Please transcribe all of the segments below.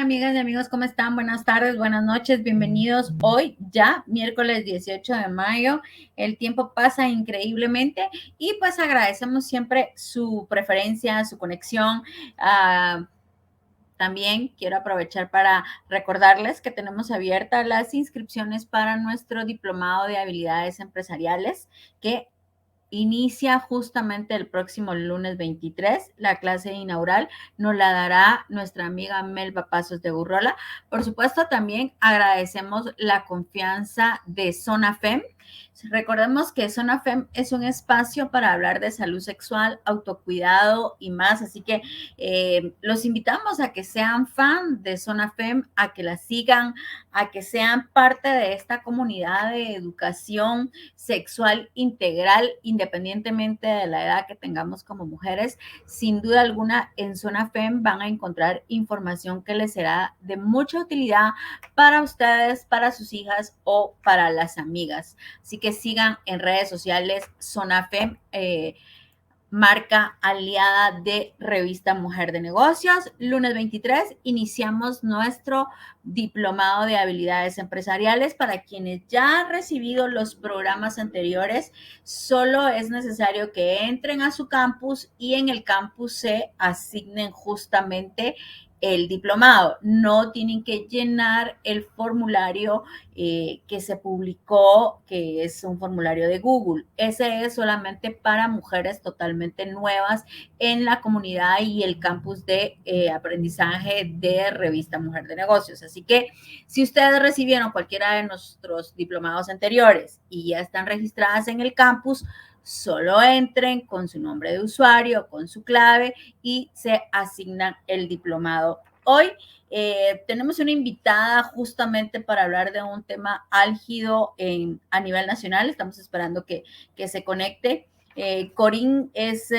amigas y amigos, ¿cómo están? Buenas tardes, buenas noches, bienvenidos. Hoy ya, miércoles 18 de mayo, el tiempo pasa increíblemente y pues agradecemos siempre su preferencia, su conexión. También quiero aprovechar para recordarles que tenemos abiertas las inscripciones para nuestro diplomado de habilidades empresariales que inicia justamente el próximo lunes 23. La clase inaugural nos la dará nuestra amiga Melba Pasos de Burrola. Por supuesto, también agradecemos la confianza de Zona FEM. Recordemos que Zona FEM es un espacio para hablar de salud sexual, autocuidado y más. Así que los invitamos a que sean fan de Zona FEM, a que la sigan, a que sean parte de esta comunidad de educación sexual integral, independientemente de la edad que tengamos como mujeres. Sin duda alguna, en Zona FEM van a encontrar información que les será de mucha utilidad para ustedes, para sus hijas o para las amigas. Así que sigan en redes sociales Zona FEM, marca aliada de Revista Mujer de Negocios. Lunes 23 iniciamos nuestro diplomado de habilidades empresariales. Para quienes ya han recibido los programas anteriores, solo es necesario que entren a su campus y en el campus se asignen justamente el diplomado. No tienen que llenar el formulario que se publicó, que es un formulario de Google. Ese es solamente para mujeres totalmente nuevas en la comunidad y el campus de aprendizaje de Revista Mujer de Negocios. Así que si ustedes recibieron cualquiera de nuestros diplomados anteriores y ya están registradas en el campus, solo entren con su nombre de usuario, con su clave y se asignan el diplomado. Hoy tenemos una invitada justamente para hablar de un tema álgido a nivel nacional. Estamos esperando que se conecte. Corín es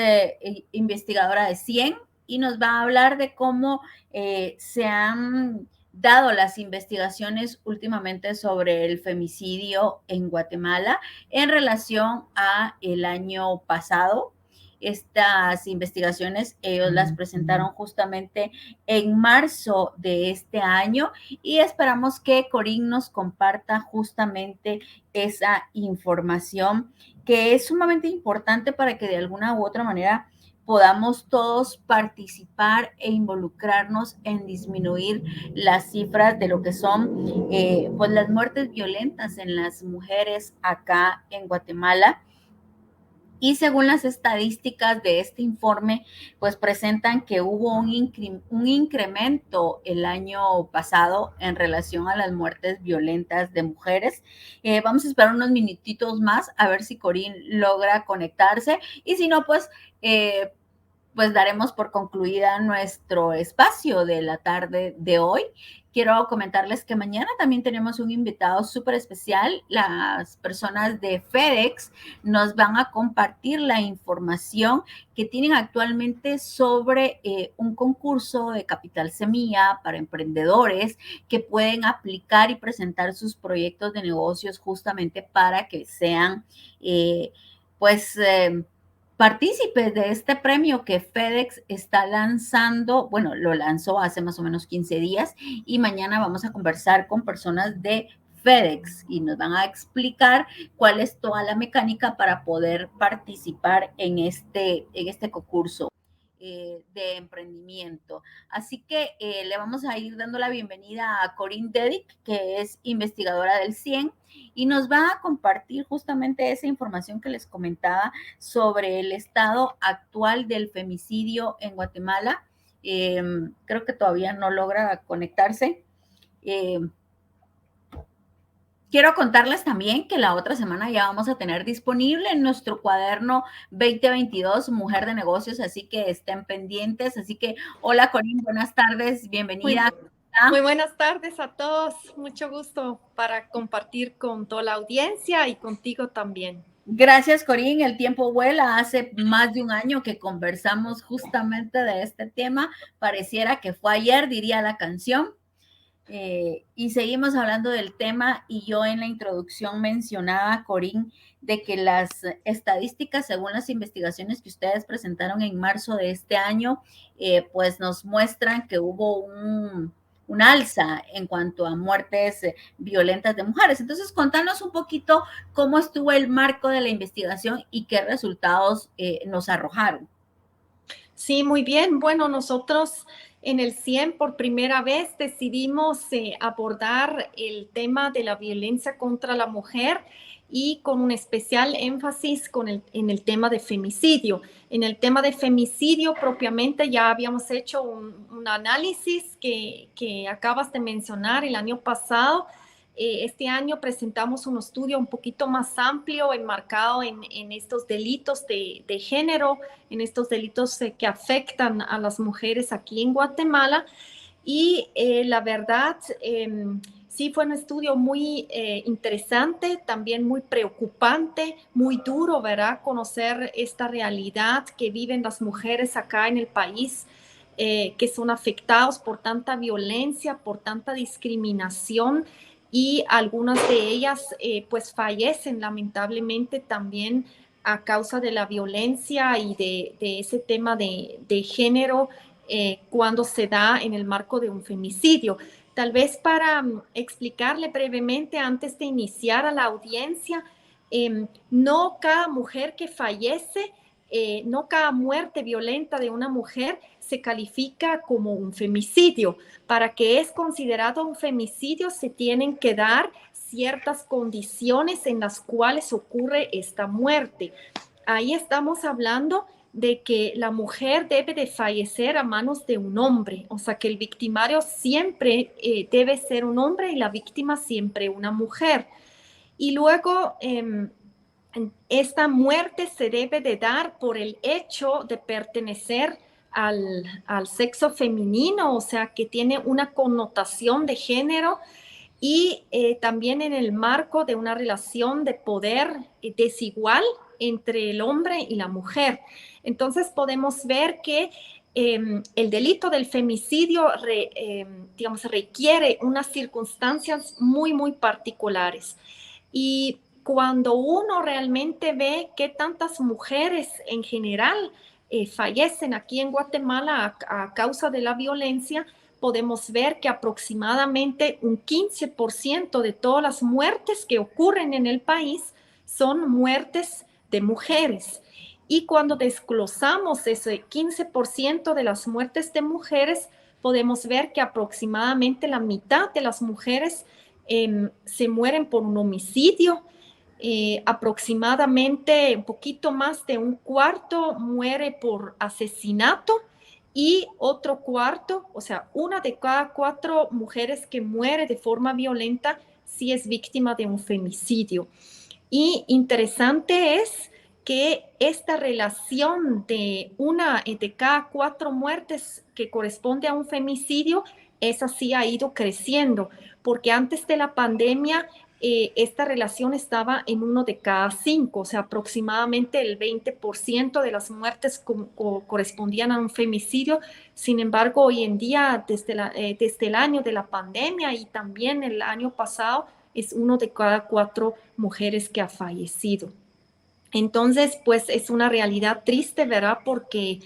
investigadora de CIEN y nos va a hablar de cómo se han dado las investigaciones últimamente sobre el femicidio en Guatemala en relación a el año pasado. Estas investigaciones ellos las presentaron justamente en marzo de este año y esperamos que Corín nos comparta justamente esa información que es sumamente importante para que de alguna u otra manera podamos todos participar e involucrarnos en disminuir las cifras de lo que son pues las muertes violentas en las mujeres acá en Guatemala. Y según las estadísticas de este informe, pues presentan que hubo un incremento el año pasado en relación a las muertes violentas de mujeres. Vamos a esperar unos minutitos más a ver si Corín logra conectarse y si no, pues daremos por concluida nuestro espacio de la tarde de hoy. Quiero comentarles que mañana también tenemos un invitado súper especial. Las personas de FedEx nos van a compartir la información que tienen actualmente sobre un concurso de capital semilla para emprendedores que pueden aplicar y presentar sus proyectos de negocios justamente para que sean, pues, partícipes de este premio que FedEx está lanzando. Bueno, lo lanzó hace más o menos 15 días y mañana vamos a conversar con personas de FedEx y nos van a explicar cuál es toda la mecánica para poder participar en este concurso de emprendimiento. Así que le vamos a ir dando la bienvenida a Corín Dedic, que es investigadora del CIEN, y nos va a compartir justamente esa información que les comentaba sobre el estado actual del femicidio en Guatemala. Creo que todavía no logra conectarse. Quiero contarles también que la otra semana ya vamos a tener disponible en nuestro cuaderno 2022 Mujer de Negocios, así que estén pendientes. Así que, hola Corín, buenas tardes, bienvenida. Muy buenas tardes a todos, mucho gusto para compartir con toda la audiencia y contigo también. Gracias, Corín. El tiempo vuela. Hace más de un año que conversamos justamente de este tema. Pareciera que fue ayer, diría la canción. Y seguimos hablando del tema y yo en la introducción mencionaba, Corín, de que las estadísticas, según las investigaciones que ustedes presentaron en marzo de este año, pues nos muestran que hubo una alza en cuanto a muertes violentas de mujeres. Entonces, contanos un poquito cómo estuvo el marco de la investigación y qué resultados nos arrojaron. Sí, muy bien. Bueno, nosotros en el CIEM por primera vez decidimos abordar el tema de la violencia contra la mujer y con un especial énfasis en el tema de femicidio. En el tema de femicidio propiamente ya habíamos hecho un análisis que acabas de mencionar el año pasado. Este año presentamos un estudio un poquito más amplio, enmarcado en estos delitos de género, en estos delitos que afectan a las mujeres aquí en Guatemala. Y la verdad, sí fue un estudio muy interesante, también muy preocupante, muy duro, ¿verdad? Conocer esta realidad que viven las mujeres acá en el país, que son afectados por tanta violencia, por tanta discriminación, y algunas de ellas pues fallecen lamentablemente también a causa de la violencia y de ese tema de género cuando se da en el marco de un femicidio. Tal vez para explicarle brevemente antes de iniciar a la audiencia, no cada mujer que fallece, no cada muerte violenta de una mujer se califica como un femicidio. Para que es considerado un femicidio se tienen que dar ciertas condiciones en las cuales ocurre esta muerte. Ahí estamos hablando de que la mujer debe de fallecer a manos de un hombre, o sea que el victimario siempre debe ser un hombre y la víctima siempre una mujer. Y luego esta muerte se debe de dar por el hecho de pertenecer al sexo femenino, o sea que tiene una connotación de género, y también en el marco de una relación de poder desigual entre el hombre y la mujer. Entonces podemos ver que el delito del femicidio digamos, requiere unas circunstancias muy, muy particulares. Y cuando uno realmente ve que tantas mujeres en general fallecen aquí en Guatemala a causa de la violencia, podemos ver que aproximadamente un 15% de todas las muertes que ocurren en el país son muertes de mujeres. Y cuando desglosamos ese 15% de las muertes de mujeres, podemos ver que aproximadamente la mitad de las mujeres se mueren por un homicidio. Aproximadamente un poquito más de un cuarto muere por asesinato, y otro cuarto, o sea, una de cada 4 mujeres que muere de forma violenta sí es víctima de un femicidio. Y interesante es que esta relación de una de cada 4 muertes que corresponde a un femicidio, esa sí ha ido creciendo, porque antes de la pandemia esta relación estaba en 1 de cada 5, o sea, aproximadamente el 20% de las muertes correspondían a un femicidio. Sin embargo, hoy en día, desde el año de la pandemia y también el año pasado, es 1 de cada 4 mujeres que ha fallecido. Entonces, pues es una realidad triste, ¿verdad? Porque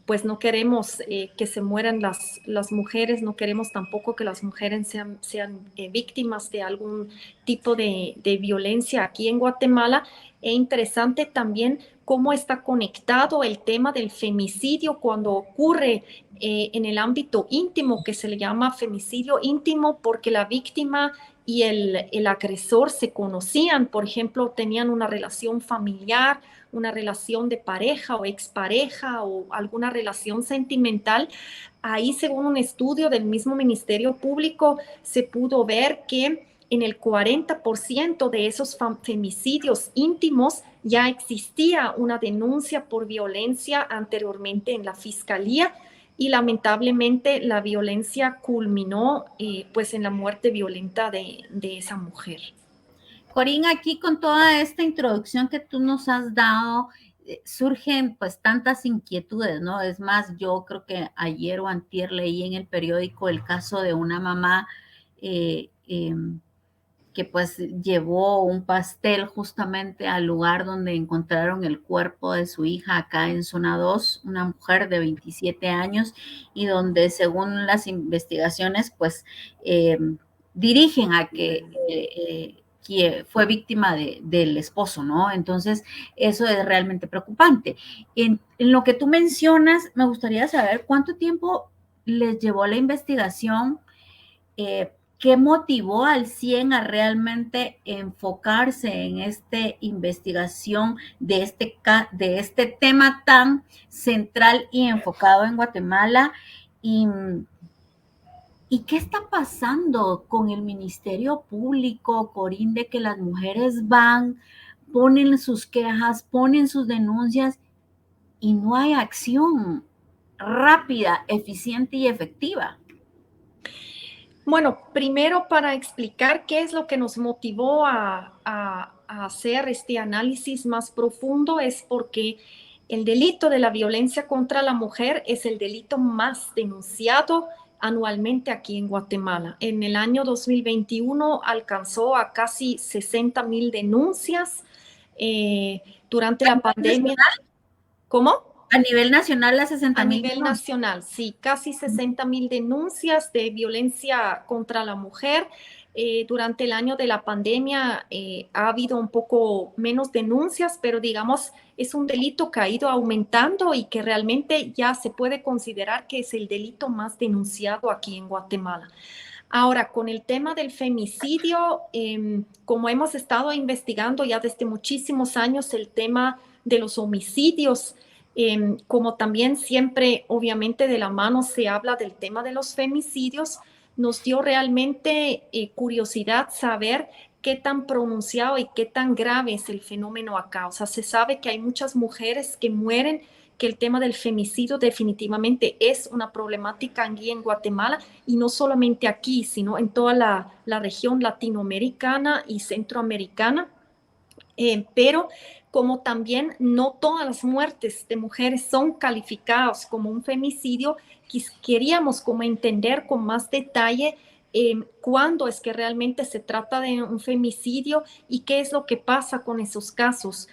pues no queremos que se mueran las mujeres, no queremos tampoco que las mujeres sean víctimas de algún tipo de violencia aquí en Guatemala. Es interesante también cómo está conectado el tema del femicidio cuando ocurre en el ámbito íntimo, que se le llama femicidio íntimo, porque la víctima y el agresor se conocían, por ejemplo, tenían una relación familiar, una relación de pareja o expareja o alguna relación sentimental. Ahí, según un estudio del mismo Ministerio Público, se pudo ver que en el 40% de esos femicidios íntimos ya existía una denuncia por violencia anteriormente en la fiscalía, y lamentablemente la violencia culminó pues en la muerte violenta de esa mujer. Corín, aquí con toda esta introducción que tú nos has dado, surgen pues tantas inquietudes, ¿no? Es más, yo creo que ayer o antier leí en el periódico el caso de una mamá eh, eh, que pues llevó un pastel justamente al lugar donde encontraron el cuerpo de su hija acá en Zona 2, una mujer de 27 años, y donde según las investigaciones pues eh, dirigen a que fue víctima del esposo, ¿no? Entonces, eso es realmente preocupante. En lo que tú mencionas, me gustaría saber cuánto tiempo les llevó la investigación, qué motivó al CIEN a realmente enfocarse en esta investigación de este tema tan central y enfocado en Guatemala. Y, ¿Y qué está pasando con el Ministerio Público, Corín, de que las mujeres van, ponen sus quejas, ponen sus denuncias y no hay acción rápida, eficiente y efectiva? Bueno, primero para explicar qué es lo que nos motivó a hacer este análisis más profundo es porque el delito de la violencia contra la mujer es el delito más denunciado anualmente aquí en Guatemala. En el año 2021 alcanzó a casi 60,000 denuncias. Durante la pandemia. ¿Cómo? A nivel nacional, las A 60,000 nivel denuncias. nacional, sí, casi 60,000 denuncias de violencia contra la mujer. Durante el año de la pandemia ha habido un poco menos denuncias, pero digamos, es un delito que ha ido aumentando y que realmente ya se puede considerar que es el delito más denunciado aquí en Guatemala. Ahora, con el tema del femicidio, como hemos estado investigando ya desde muchísimos años el tema de los homicidios, como también siempre, obviamente, de la mano se habla del tema de los femicidios, nos dio realmente curiosidad saber qué tan pronunciado y qué tan grave es el fenómeno acá. O sea, se sabe que hay muchas mujeres que mueren, que el tema del femicidio definitivamente es una problemática aquí en Guatemala y no solamente aquí, sino en toda la región latinoamericana y centroamericana. Pero como también no todas las muertes de mujeres son calificadas como un femicidio, queríamos como entender con más detalle cuándo es que realmente se trata de un femicidio y qué es lo que pasa con esos casos,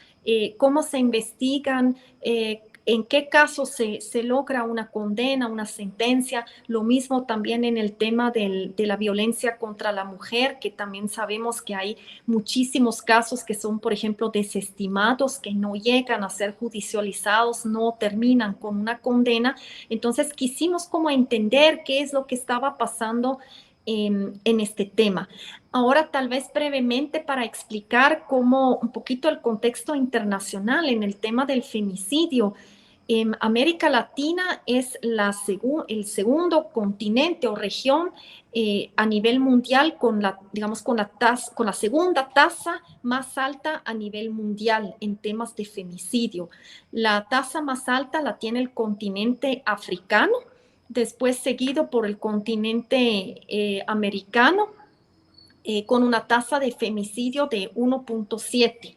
cómo se investigan, en qué casos se logra una condena, una sentencia. Lo mismo también en el tema de la violencia contra la mujer, que también sabemos que hay muchísimos casos que son, por ejemplo, desestimados, que no llegan a ser judicializados, no terminan con una condena. Entonces quisimos como entender qué es lo que estaba pasando en este tema. Ahora, tal vez brevemente para explicar cómo un poquito el contexto internacional en el tema del femicidio. América Latina es el segundo continente o región a nivel mundial con la segunda tasa más alta a nivel mundial en temas de femicidio. La tasa más alta la tiene el continente africano, después seguido por el continente americano, con una tasa de femicidio de 1.7.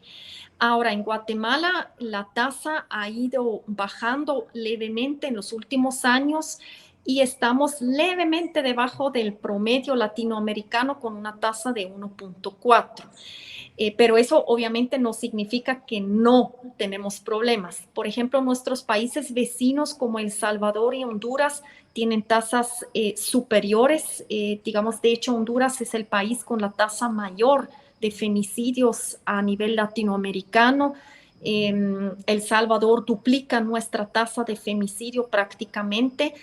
Ahora, en Guatemala la tasa ha ido bajando levemente en los últimos años y estamos levemente debajo del promedio latinoamericano con una tasa de 1.4. Pero eso obviamente no significa que no tenemos problemas. Por ejemplo, nuestros países vecinos como El Salvador y Honduras tienen tasas superiores. Digamos, de hecho, Honduras es el país con la tasa mayor de femicidios a nivel latinoamericano. El Salvador duplica nuestra tasa de femicidio prácticamente.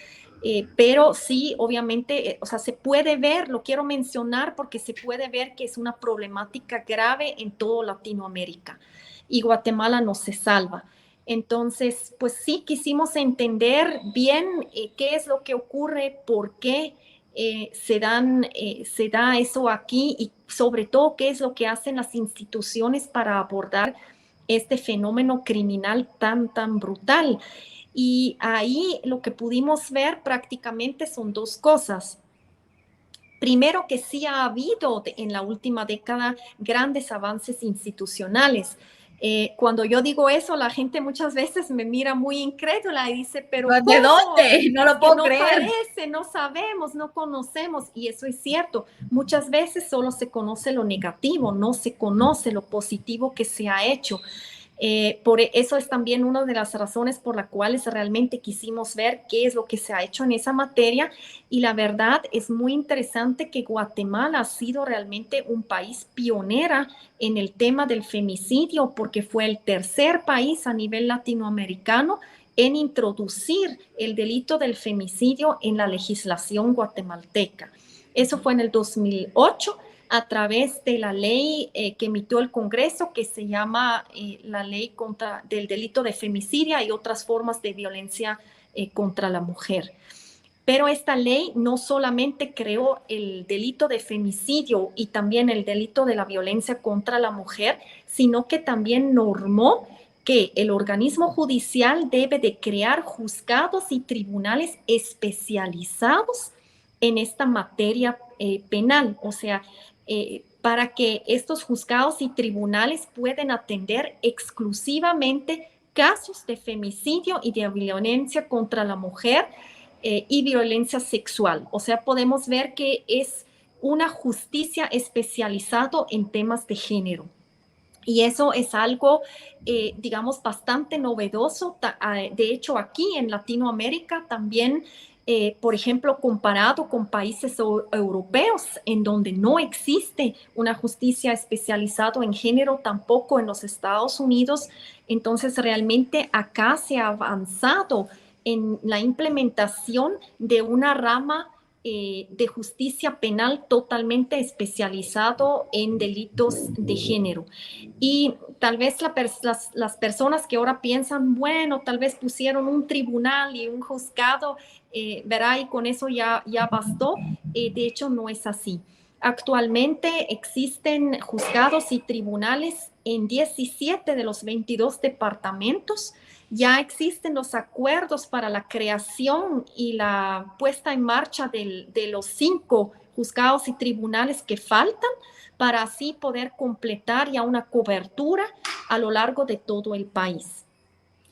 Pero sí, obviamente, o sea, se puede ver, lo quiero mencionar porque se puede ver que es una problemática grave en toda Latinoamérica y Guatemala no se salva. Entonces, pues sí, quisimos entender bien qué es lo que ocurre, por qué se da eso aquí y sobre todo qué es lo que hacen las instituciones para abordar este fenómeno criminal tan brutal. Y ahí lo que pudimos ver prácticamente son dos cosas. Primero, que sí ha habido en la última década grandes avances institucionales. Cuando yo digo eso, la gente muchas veces me mira muy incrédula y dice, pero ¿De ¿cómo? dónde? No Es lo que puedo no creer. parece, no sabemos, no conocemos. Y eso es cierto. Muchas veces solo se conoce lo negativo, no se conoce lo positivo que se ha hecho. Por eso es también una de las razones por las cuales realmente quisimos ver qué es lo que se ha hecho en esa materia. Y la verdad es muy interesante que Guatemala ha sido realmente un país pionera en el tema del femicidio, porque fue el tercer país a nivel latinoamericano en introducir el delito del femicidio en la legislación guatemalteca. Eso fue en el 2008 a través de la ley que emitió el Congreso, que se llama la ley del delito de femicidio y otras formas de violencia contra la mujer. Pero esta ley no solamente creó el delito de femicidio y también el delito de la violencia contra la mujer, sino que también normó que el organismo judicial debe de crear juzgados y tribunales especializados en esta materia penal. O sea, para que estos juzgados y tribunales puedan atender exclusivamente casos de femicidio y de violencia contra la mujer y violencia sexual. O sea, podemos ver que es una justicia especializada en temas de género. Y eso es algo, digamos, bastante novedoso. De hecho, aquí en Latinoamérica también, por ejemplo, comparado con países europeos, en donde no existe una justicia especializada en género, tampoco en los Estados Unidos, entonces realmente acá se ha avanzado en la implementación de una rama de justicia penal totalmente especializado en delitos de género. Y tal vez las personas que ahora piensan, bueno, tal vez pusieron un tribunal y un juzgado, verá, y con eso ya bastó. De hecho, no es así. Actualmente existen juzgados y tribunales en 17 de los 22 departamentos. Ya existen los acuerdos para la creación y la puesta en marcha de los 5 juzgados y tribunales que faltan para así poder completar ya una cobertura a lo largo de todo el país.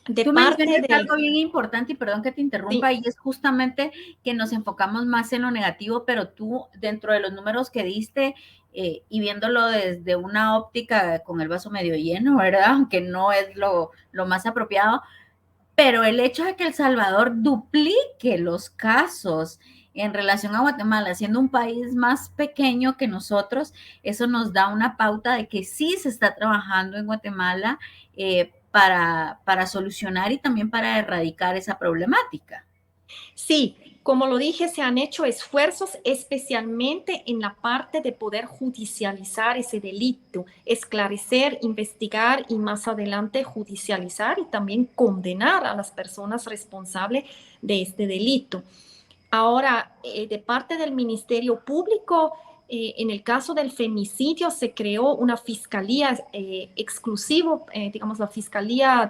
De Tú parte mencionas del... algo bien importante y perdón que te Sí, interrumpa, y es justamente que nos enfocamos más en lo negativo, pero tú dentro de los números que diste y viéndolo desde una óptica con el vaso medio lleno, ¿verdad? Aunque no es lo más apropiado, pero el hecho de que El Salvador duplique los casos en relación a Guatemala, siendo un país más pequeño que nosotros, eso nos da una pauta de que sí se está trabajando en Guatemala para solucionar y también para erradicar esa problemática. sí, como lo dije, se han hecho esfuerzos especialmente en la parte de poder judicializar ese delito, esclarecer, investigar y más adelante judicializar y también condenar a las personas responsables de este delito. Ahora, de parte del Ministerio Público, en el caso del femicidio se creó una fiscalía exclusiva, digamos la Fiscalía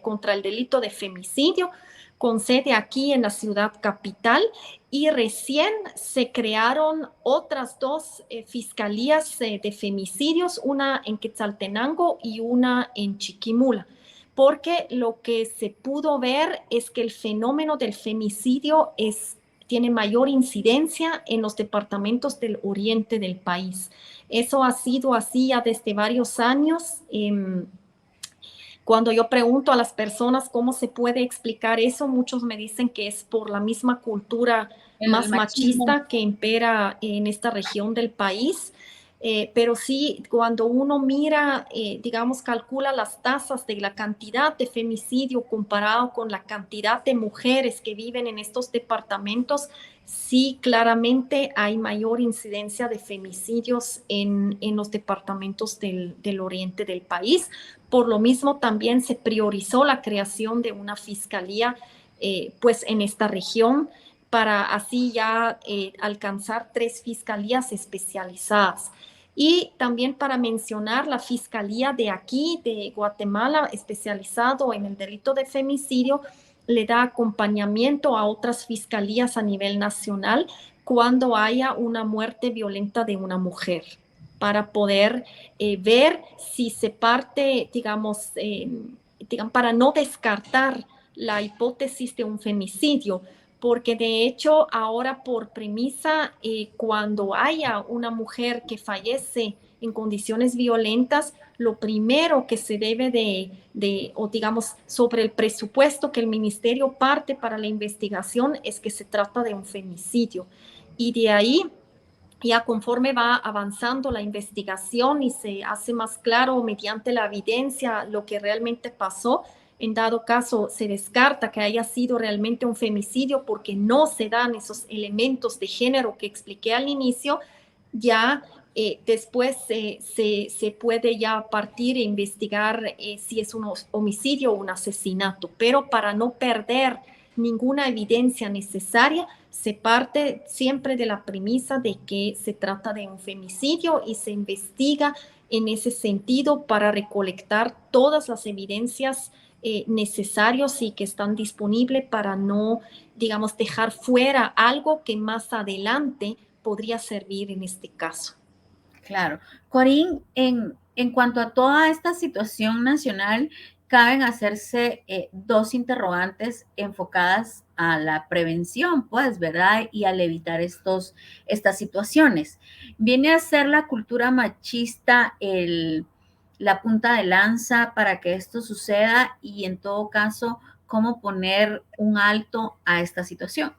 contra el delito de femicidio, con sede aquí en la ciudad capital, y recién se crearon otras 2 fiscalías de femicidios, una en Quetzaltenango y una en Chiquimula, porque lo que se pudo ver es que el fenómeno del femicidio tiene mayor incidencia en los departamentos del oriente del país. Eso ha sido así ya desde varios años. Cuando yo pregunto a las personas cómo se puede explicar eso, muchos me dicen que es por la misma cultura El más machismo. machista que impera en esta región del país. Pero sí, cuando uno mira, digamos, calcula las tasas de la cantidad de femicidio comparado con la cantidad de mujeres que viven en estos departamentos, sí, claramente hay mayor incidencia de femicidios en los departamentos del oriente del país. Por lo mismo, también se priorizó la creación de una fiscalía, pues, en esta región para así ya alcanzar 3 fiscalías especializadas. Y también para mencionar la Fiscalía de aquí, de Guatemala, especializado en el delito de femicidio, le da acompañamiento a otras fiscalías a nivel nacional cuando haya una muerte violenta de una mujer. para poder ver si se parte, digamos, para no descartar la hipótesis de un femicidio, porque de hecho ahora por premisa, cuando haya una mujer que fallece en condiciones violentas, lo primero que se debe o digamos, sobre el presupuesto que el ministerio parte para la investigación es que se trata de un femicidio. Y de ahí, ya conforme va avanzando la investigación y se hace más claro mediante la evidencia lo que realmente pasó, en dado caso se descarta que haya sido realmente un femicidio porque no se dan esos elementos de género que expliqué al inicio, ya después se puede ya partir e investigar si es un homicidio o un asesinato, pero para no perder ninguna evidencia necesaria, se parte siempre de la premisa de que se trata de un femicidio y se investiga en ese sentido para recolectar todas las evidencias necesarias y que están disponibles para no, digamos, dejar fuera algo que más adelante podría servir en este caso. Claro. Corín, en cuanto a toda esta situación nacional, caben hacerse dos interrogantes enfocadas a la prevención, pues, ¿verdad? Y al evitar estas situaciones. ¿Viene a ser la cultura machista la punta de lanza para que esto suceda? Y en todo caso, ¿cómo poner un alto a esta situación?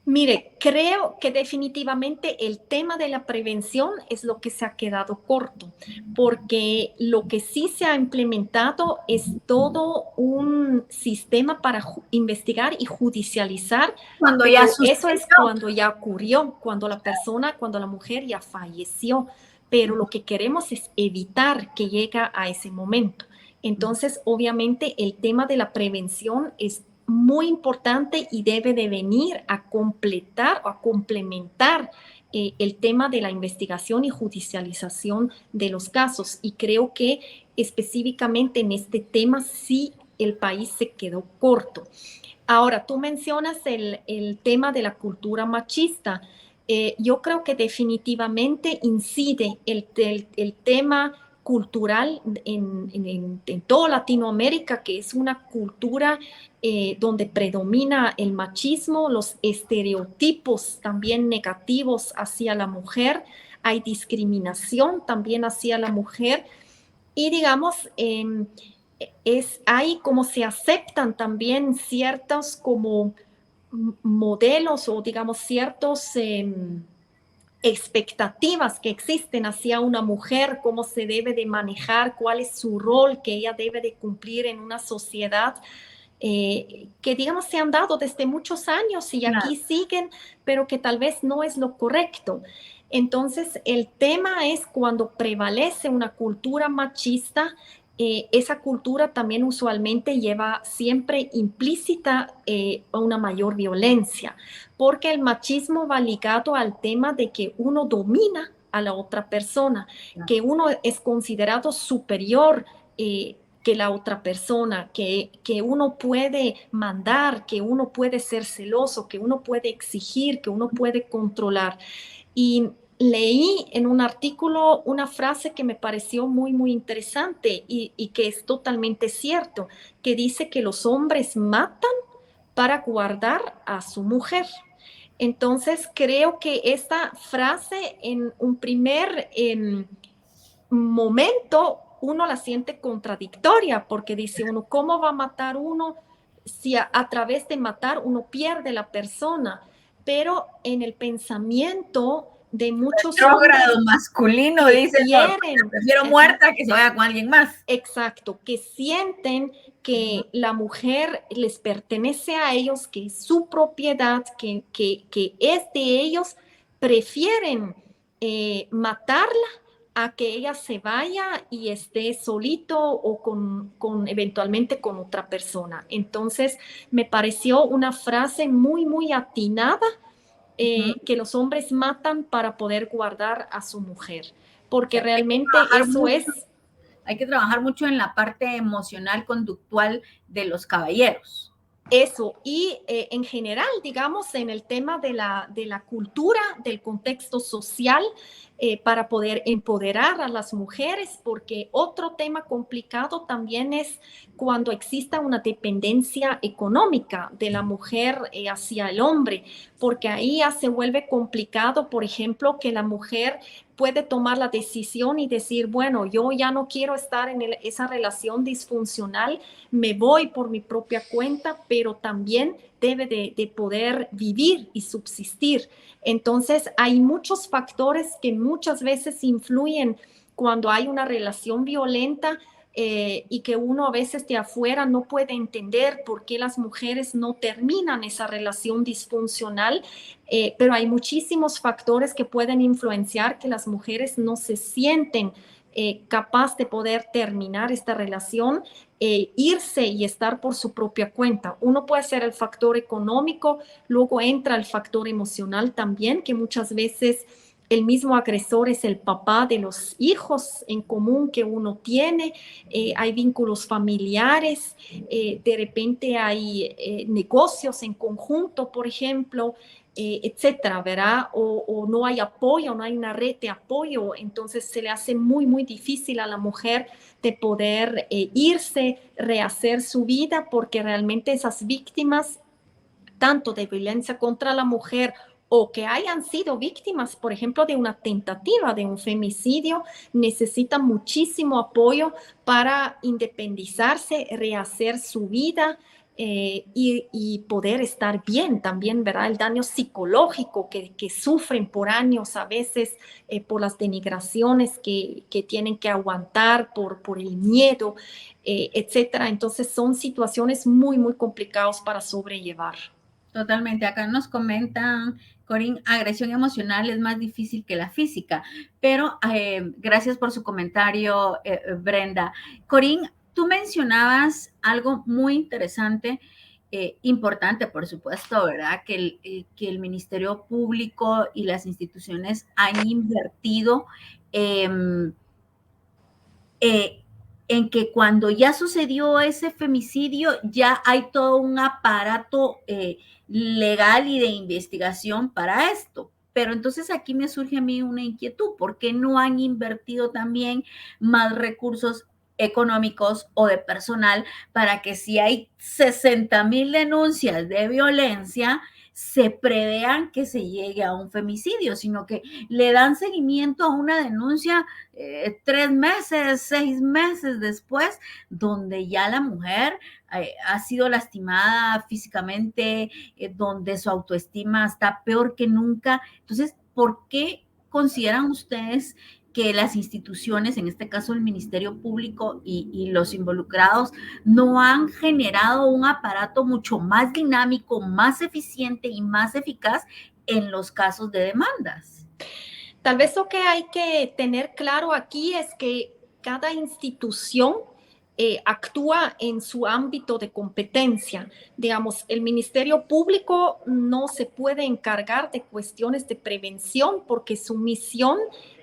Mire, creo que definitivamente el tema de la prevención es lo que se ha quedado corto, porque lo que sí se ha implementado es todo un sistema para investigar y judicializar, Cuando ya pero eso sucedió. es cuando ya ocurrió, cuando la mujer ya falleció, pero lo que queremos es evitar que llegue a ese momento. Entonces, obviamente, el tema de la prevención es muy importante y debe de venir a completar o a complementar el tema de la investigación y judicialización de los casos. Y creo que específicamente en este tema sí el país se quedó corto. Ahora, tú mencionas el tema de la cultura machista. Yo creo que definitivamente incide el tema cultural en toda Latinoamérica, que es una cultura donde predomina el machismo, los estereotipos también negativos hacia la mujer, hay discriminación también hacia la mujer y digamos, es ahí como se aceptan también ciertos como modelos o digamos ciertos expectativas que existen hacia una mujer, cómo se debe de manejar, cuál es su rol que ella debe de cumplir en una sociedad que digamos se han dado desde muchos años y aquí siguen, pero que tal vez no es lo correcto. Entonces, el tema es cuando prevalece una cultura machista, esa cultura también usualmente lleva siempre implícita una mayor violencia, porque el machismo va ligado al tema de que uno domina a la otra persona, que uno es considerado superior que la otra persona, que uno puede mandar, que uno puede ser celoso, que uno puede exigir, que uno puede controlar. Y leí en un artículo una frase que me pareció muy interesante y que es totalmente cierto, que dice que los hombres matan para guardar a su mujer. Entonces, creo que esta frase en un primer momento uno la siente contradictoria porque dice uno, ¿cómo va a matar uno si a través de matar uno pierde la persona? Pero en el pensamiento de muchos hombres Masculino, dice, quieren, prefiero muerta que se vaya con alguien más. Exacto, que sienten que la mujer les pertenece a ellos, que es su propiedad, que es de ellos, prefieren matarla a que ella se vaya y esté solito o eventualmente con otra persona. Entonces, me pareció una frase muy atinada que los hombres matan para poder guardar a su mujer, porque realmente eso es... Hay que trabajar mucho en la parte emocional, conductual de los caballeros. Eso, y en general, digamos, en el tema de la cultura, del contexto social, para poder empoderar a las mujeres, porque otro tema complicado también es cuando exista una dependencia económica de la mujer hacia el hombre, porque ahí ya se vuelve complicado, por ejemplo, que la mujer puede tomar la decisión y decir, bueno, yo ya no quiero estar en esa relación disfuncional, me voy por mi propia cuenta, pero también debe de poder vivir y subsistir. Entonces, hay muchos factores que muchas veces influyen cuando hay una relación violenta, y que uno a veces de afuera no puede entender por qué las mujeres no terminan esa relación disfuncional, pero hay muchísimos factores que pueden influenciar que las mujeres no se sienten capaz de poder terminar esta relación, irse y estar por su propia cuenta. Uno puede ser el factor económico, luego entra el factor emocional también, que muchas veces el mismo agresor es el papá de los hijos en común que uno tiene, hay vínculos familiares, de repente hay negocios en conjunto, por ejemplo, etcétera, ¿verdad? O no hay apoyo, no hay una red de apoyo, entonces se le hace muy, muy difícil a la mujer de poder irse, rehacer su vida, porque realmente esas víctimas tanto de violencia contra la mujer o que hayan sido víctimas, por ejemplo, de una tentativa de un femicidio, necesitan muchísimo apoyo para independizarse, rehacer su vida, y poder estar bien también, ¿verdad? El daño psicológico que sufren por años a veces, por las denigraciones que tienen que aguantar, por el miedo, etcétera. Entonces son situaciones muy, muy complicadas para sobrellevar. Totalmente. Acá nos comentan, Corín, agresión emocional es más difícil que la física, pero gracias por su comentario, Brenda. Corín, tú mencionabas algo muy interesante, importante, por supuesto, ¿verdad? Que el Ministerio Público y las instituciones han invertido eh, eh, en que cuando ya sucedió ese femicidio, ya hay todo un aparato legal y de investigación para esto. Pero entonces aquí me surge a mí una inquietud, ¿por qué no han invertido también más recursos económicos o de personal para que si hay 60,000 denuncias de violencia, se prevean que se llegue a un femicidio, sino que le dan seguimiento a una denuncia 3 meses, 6 meses después, donde ya la mujer ha sido lastimada físicamente, donde su autoestima está peor que nunca. Entonces, ¿por qué consideran ustedes que las instituciones, en este caso el Ministerio Público y los involucrados, no han generado un aparato mucho más dinámico, más eficiente y más eficaz en los casos de demandas? Tal vez lo que hay que tener claro aquí es que cada institución actúa en su ámbito de competencia. Digamos, el Ministerio Público no se puede encargar de cuestiones de prevención porque su misión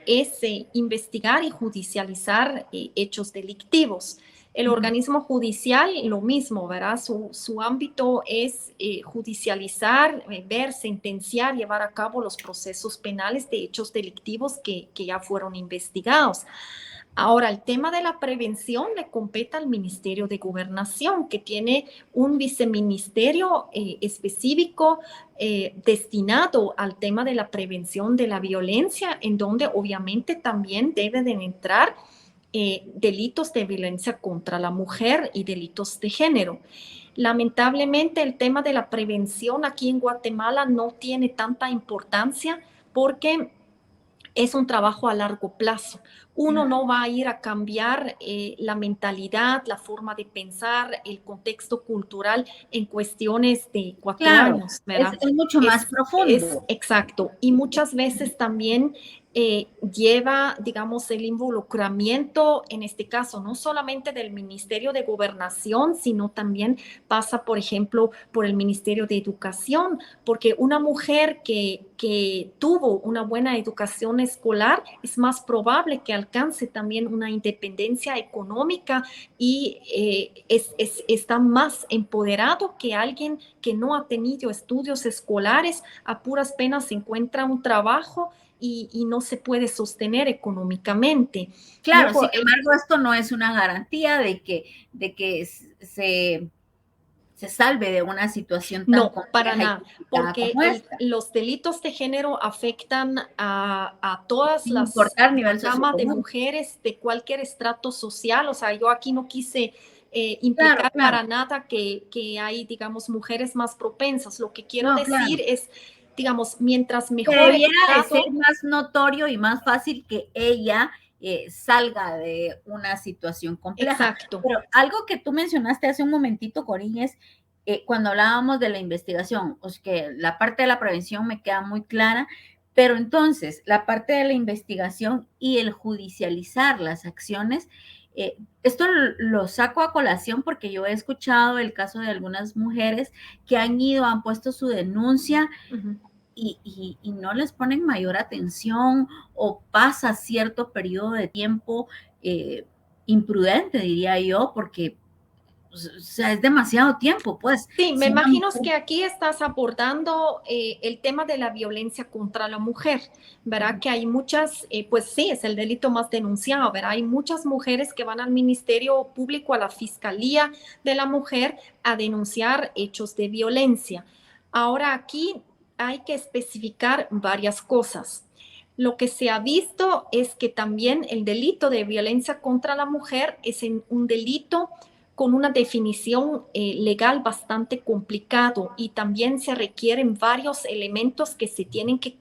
es investigar y judicializar hechos delictivos. El organismo judicial, lo mismo, ¿verdad? Su ámbito es judicializar, ver, sentenciar, llevar a cabo los procesos penales de hechos delictivos que ya fueron investigados. Ahora, el tema de la prevención le compete al Ministerio de Gobernación, que tiene un viceministerio específico destinado al tema de la prevención de la violencia, en donde obviamente también deben de entrar delitos de violencia contra la mujer y delitos de género. Lamentablemente, el tema de la prevención aquí en Guatemala no tiene tanta importancia porque es un trabajo a largo plazo. Uno no va a ir a cambiar la mentalidad, la forma de pensar, el contexto cultural en cuestiones de 4 años, ¿verdad? Es mucho más Es profundo. exacto. Y muchas veces también lleva, digamos, el involucramiento, en este caso, no solamente del Ministerio de Gobernación, sino también pasa, por ejemplo, por el Ministerio de Educación, porque una mujer que tuvo una buena educación escolar es más probable que alcance también una independencia económica y está más empoderado que alguien que no ha tenido estudios escolares, a puras penas encuentra un trabajo y no se puede sostener económicamente. Claro, Luego, sin embargo, esto no es una garantía de que se salve de una situación tan no, para compleja y nada, complicada porque como esta, los delitos de género afectan a todas sin las importar nivel gamas de socioeconómico. mujeres de cualquier estrato social. O sea, yo aquí no quise Claro, implicar claro. para nada que hay, digamos, mujeres más propensas. Lo que quiero No, decir claro. es, digamos, mientras Que mejor debiera de ser estado. más notorio y más fácil que ella salga de una situación compleja. Exacto. Pero algo que tú mencionaste hace un momentito, Corín, es cuando hablábamos de la investigación, pues que la parte de la prevención me queda muy clara, pero entonces la parte de la investigación y el judicializar las acciones, esto lo saco a colación porque yo he escuchado el caso de algunas mujeres que han ido, han puesto su denuncia Uh-huh. y no les ponen mayor atención o pasa cierto periodo de tiempo imprudente, diría yo, porque pues, o sea, es demasiado tiempo, pues. Sí, me Si una imagino mujer, que aquí estás abordando el tema de la violencia contra la mujer, ¿verdad? Que hay muchas, pues sí, es el delito más denunciado, ¿verdad? Hay muchas mujeres que van al Ministerio Público, a la Fiscalía de la Mujer, a denunciar hechos de violencia. Ahora aquí hay que especificar varias cosas. Lo que se ha visto es que también el delito de violencia contra la mujer es un delito con una definición legal bastante complicado y también se requieren varios elementos que se tienen que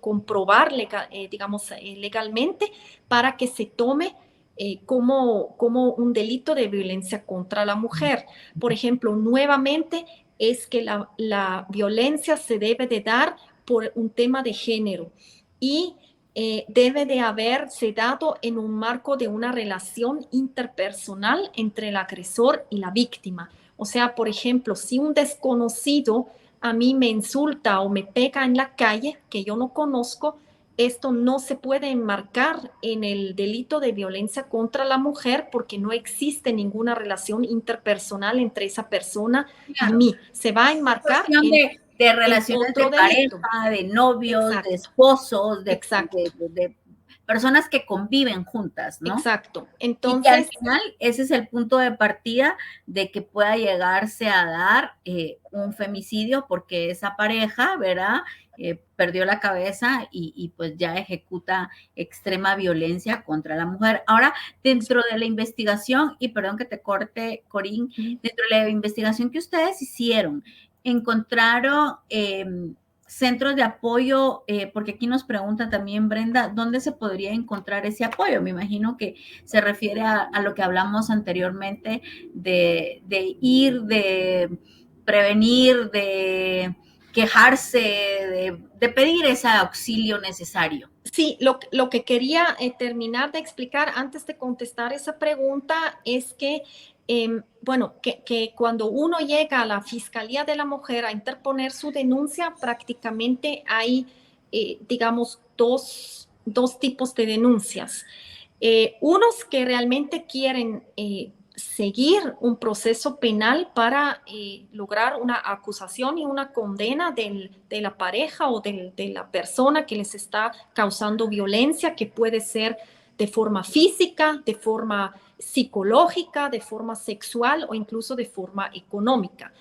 comprobar legalmente para que se tome como un delito de violencia contra la mujer. Por ejemplo, nuevamente es que la violencia se debe de dar por un tema de género y debe de haberse dado en un marco de una relación interpersonal entre el agresor y la víctima. O sea, por ejemplo, si un desconocido a mí me insulta o me pega en la calle que yo no conozco, esto no se puede enmarcar en el delito de violencia contra la mujer porque no existe ninguna relación interpersonal entre esa persona y claro, mí. Se va a enmarcar cuestión de en relaciones de otro delito. pareja, de novios, de Exacto, esposos, exacto. de personas que conviven juntas, ¿no? Exacto. Y que al Entonces, final ese es el punto de partida de que pueda llegarse a dar un femicidio porque esa pareja, ¿verdad? Perdió la cabeza pues ya ejecuta extrema violencia contra la mujer. Ahora, dentro de la investigación, y perdón que te corte, Corín, dentro de la investigación que ustedes hicieron, encontraron centros de apoyo, porque aquí nos pregunta también Brenda, ¿dónde se podría encontrar ese apoyo? Me imagino que se refiere a lo que hablamos anteriormente de ir, de prevenir, de quejarse, de pedir ese auxilio necesario. sí, lo que quería terminar de explicar antes de contestar esa pregunta es que, bueno, que cuando uno llega a la Fiscalía de la Mujer a interponer su denuncia, prácticamente hay, digamos, dos tipos de denuncias. Unos que realmente quieren seguir un proceso penal para lograr una acusación y una condena de la pareja o de la persona que les está causando violencia, que puede ser de forma física, de forma psicológica, de forma sexual o incluso de forma económica.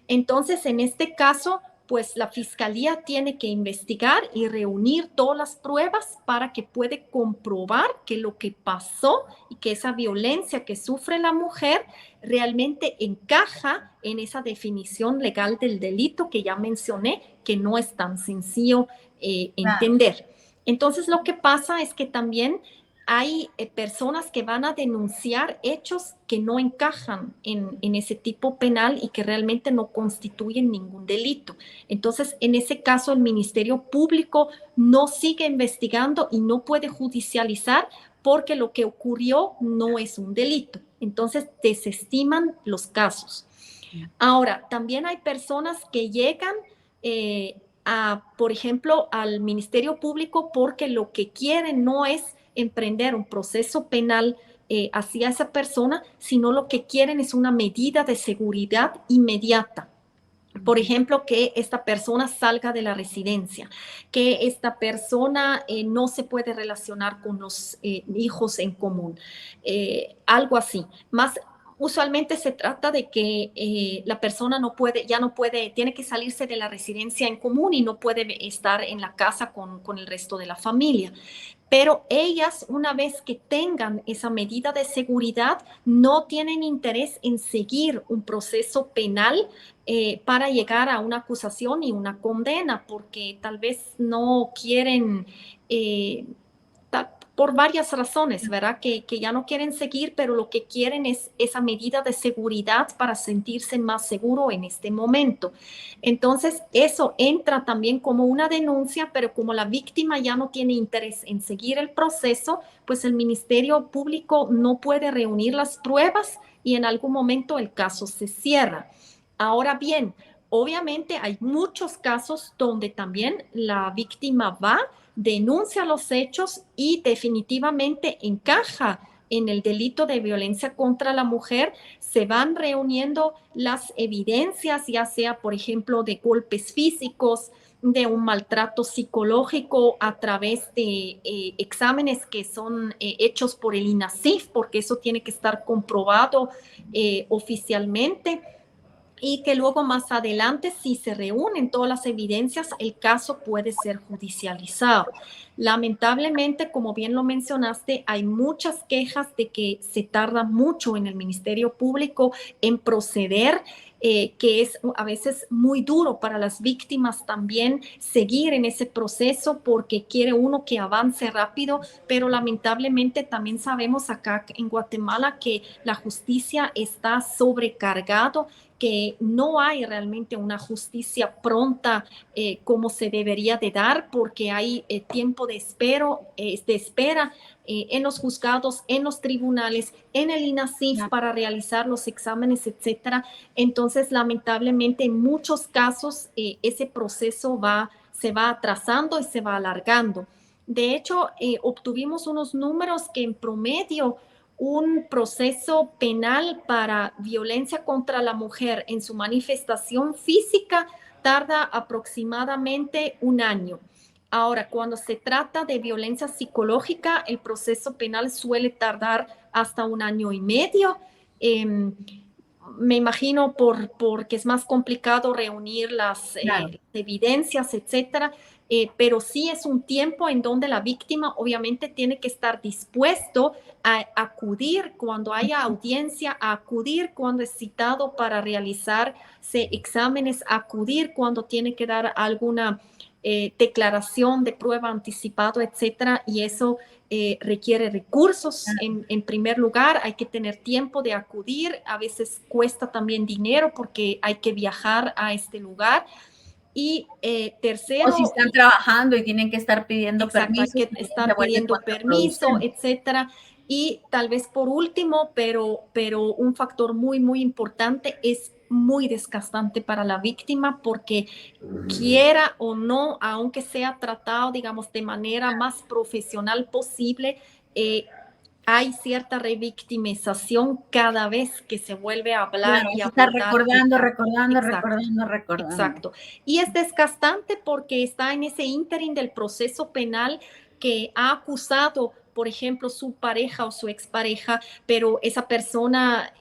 Entonces, en este caso, pues la fiscalía tiene que investigar y reunir todas las pruebas para que puede comprobar que lo que pasó y que esa violencia que sufre la mujer realmente encaja en esa definición legal del delito que ya mencioné, que no es tan sencillo Claro. entender. Entonces, lo que pasa es que también hay personas que van a denunciar hechos que no encajan en ese tipo penal y que realmente no constituyen ningún delito. Entonces, en ese caso, el Ministerio Público no sigue investigando y no puede judicializar porque lo que ocurrió no es un delito. Entonces, desestiman los casos. Ahora, también hay personas que llegan por ejemplo, al Ministerio Público porque lo que quieren no es emprender un proceso penal hacia esa persona, sino lo que quieren es una medida de seguridad inmediata. Por ejemplo, que esta persona salga de la residencia, que esta persona no se puede relacionar con los hijos en común, algo así. Más usualmente se trata de que la persona ya no puede, tiene que salirse de la residencia en común y no puede estar en la casa con el resto de la familia. Pero ellas, una vez que tengan esa medida de seguridad, no tienen interés en seguir un proceso penal para llegar a una acusación y una condena, porque tal vez no quieren, eh, por varias razones, ¿verdad? Que ya no quieren seguir, pero lo que quieren es esa medida de seguridad para sentirse más seguro en este momento. Entonces, eso entra también como una denuncia, pero como la víctima ya no tiene interés en seguir el proceso, pues el Ministerio Público no puede reunir las pruebas y en algún momento el caso se cierra. Ahora bien, obviamente hay muchos casos donde también la víctima va, denuncia los hechos y definitivamente encaja en el delito de violencia contra la mujer. Se van reuniendo las evidencias, ya sea, por ejemplo, de golpes físicos, de un maltrato psicológico a través de exámenes que son hechos por el INASIF, porque eso tiene que estar comprobado oficialmente, y que luego más adelante, si se reúnen todas las evidencias, el caso puede ser judicializado. Lamentablemente, como bien lo mencionaste, hay muchas quejas de que se tarda mucho en el Ministerio Público en proceder, que es a veces muy duro para las víctimas también seguir en ese proceso porque quiere uno que avance rápido, pero lamentablemente también sabemos acá en Guatemala que la justicia está sobrecargado, que no hay realmente una justicia pronta como se debería de dar, porque hay tiempo de espera en los juzgados, en los tribunales, en el INASIF para realizar los exámenes, etcétera. Entonces, lamentablemente, en muchos casos ese proceso se va atrasando y se va alargando. De hecho, obtuvimos unos números que en promedio un proceso penal para violencia contra la mujer en su manifestación física tarda aproximadamente un año. Ahora, cuando se trata de violencia psicológica, el proceso penal suele tardar hasta un año y medio. Me imagino porque es más complicado reunir las evidencias, etcétera. Pero sí es un tiempo en donde la víctima obviamente tiene que estar dispuesto a acudir cuando haya audiencia, a acudir cuando es citado para realizarse exámenes, a acudir cuando tiene que dar alguna declaración de prueba anticipado, etcétera, y eso requiere recursos en primer lugar, hay que tener tiempo de acudir, a veces cuesta también dinero porque hay que viajar a este lugar. Y tercero... O si están trabajando y tienen que estar pidiendo permiso. Hay que estar pidiendo permiso, etcétera. Y tal vez por último, pero un factor muy, muy importante, es muy desgastante para la víctima porque quiera o no, aunque sea tratado, digamos, de manera más profesional posible, hay cierta revictimización cada vez que se vuelve a hablar Claro, y se está abordar. recordando. Exacto. Y es desgastante porque está en ese ínterin del proceso penal que ha acusado, por ejemplo, su pareja o su expareja, pero esa persona,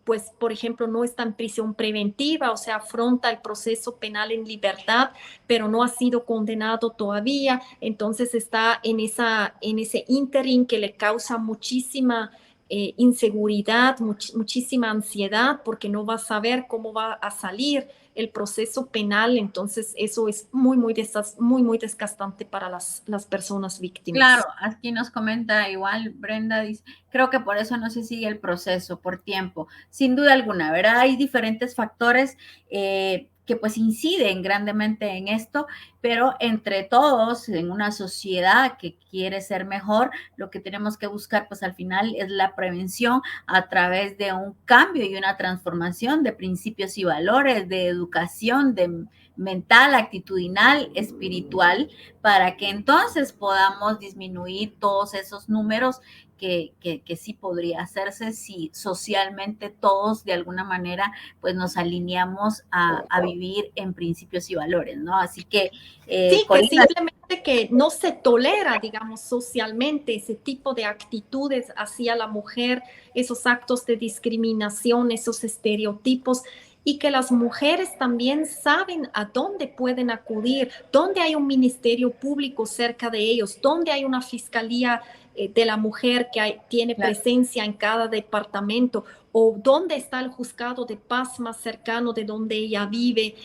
pues, por ejemplo, no está en prisión preventiva, o sea, afronta el proceso penal en libertad, pero no ha sido condenado todavía. Entonces está en ese ínterin que le causa muchísima inseguridad, muchísima ansiedad, porque no va a saber cómo va a salir el proceso penal. Entonces eso es muy, muy desgastante para las personas víctimas. Claro, aquí nos comenta igual Brenda, dice, creo que por eso no se sigue el proceso, por tiempo, sin duda alguna, ¿verdad? Hay diferentes factores que pues inciden grandemente en esto, pero entre todos, en una sociedad que quiere ser mejor, lo que tenemos que buscar pues al final es la prevención a través de un cambio y una transformación de principios y valores, de educación, de mental, actitudinal, espiritual, para que entonces podamos disminuir todos esos números que sí podría hacerse si socialmente todos de alguna manera pues nos alineamos a vivir en principios y valores, ¿no? Así que, Sí, que Corina. simplemente que no se tolera, digamos, socialmente ese tipo de actitudes hacia la mujer, esos actos de discriminación, esos estereotipos, y que las mujeres también saben a dónde pueden acudir, dónde hay un ministerio público cerca de ellos, dónde hay una fiscalía de la mujer que tiene presencia en cada departamento, o dónde está el juzgado de paz más cercano de donde ella vive.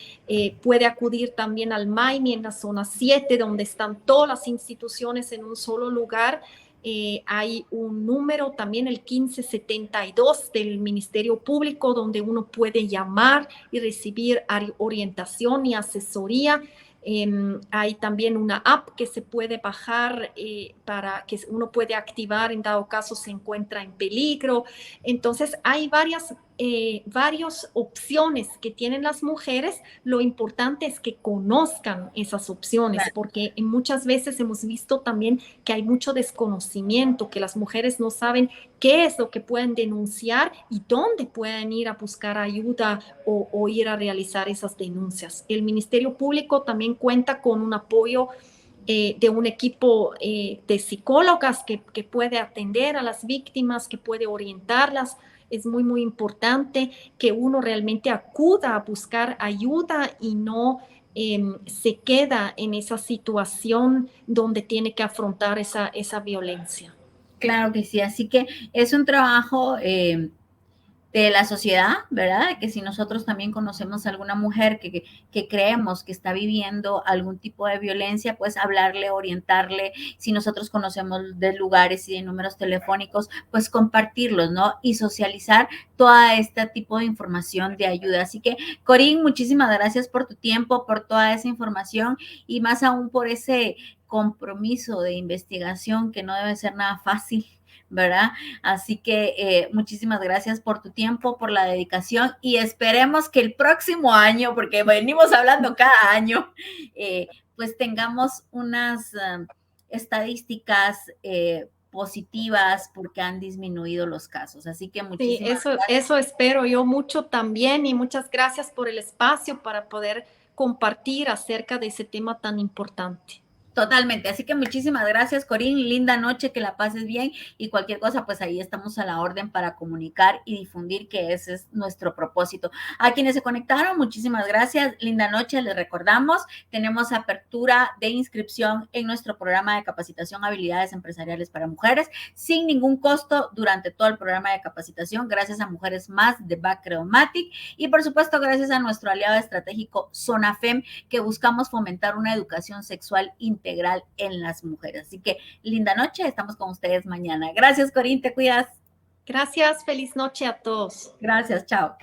Puede acudir también al MAIMI en la zona 7, donde están todas las instituciones en un solo lugar. Hay un número también, el 1572 del Ministerio Público, donde uno puede llamar y recibir orientación y asesoría. Hay también una app que se puede bajar para que uno puede activar en dado caso se encuentra en peligro. Entonces hay varias opciones que tienen las mujeres. Lo importante es que conozcan esas opciones, porque muchas veces hemos visto también que hay mucho desconocimiento, que las mujeres no saben qué es lo que pueden denunciar y dónde pueden ir a buscar ayuda o ir a realizar esas denuncias. El Ministerio Público también cuenta con un apoyo de un equipo de psicólogas que puede atender a las víctimas, que puede orientarlas. Es muy, muy importante que uno realmente acuda a buscar ayuda y no se queda en esa situación donde tiene que afrontar esa violencia. Claro que sí, así que es un trabajo de la sociedad, ¿verdad? Que si nosotros también conocemos a alguna mujer que creemos que está viviendo algún tipo de violencia, pues hablarle, orientarle, si nosotros conocemos de lugares y de números telefónicos, pues compartirlos, ¿no? Y socializar todo este tipo de información de ayuda. Así que, Corín, muchísimas gracias por tu tiempo, por toda esa información y más aún por ese compromiso de investigación que no debe ser nada fácil, ¿verdad? Así que muchísimas gracias por tu tiempo, por la dedicación y esperemos que el próximo año, porque venimos hablando cada año, pues tengamos unas estadísticas positivas porque han disminuido los casos. Así que muchísimas gracias. Eso espero yo mucho también y muchas gracias por el espacio para poder compartir acerca de ese tema tan importante. Totalmente, así que muchísimas gracias, Corín, linda noche, que la pases bien y cualquier cosa, pues ahí estamos a la orden para comunicar y difundir, que ese es nuestro propósito. A quienes se conectaron, muchísimas gracias, linda noche, les recordamos, tenemos apertura de inscripción en nuestro programa de capacitación habilidades empresariales para mujeres, sin ningún costo durante todo el programa de capacitación, gracias a Mujeres Más de Bacreomatic y por supuesto gracias a nuestro aliado estratégico Zonafem, que buscamos fomentar una educación sexual integral en las mujeres. Así que linda noche, estamos con ustedes mañana. Gracias, Corín, te cuidas. Gracias, feliz noche a todos. Gracias, chao.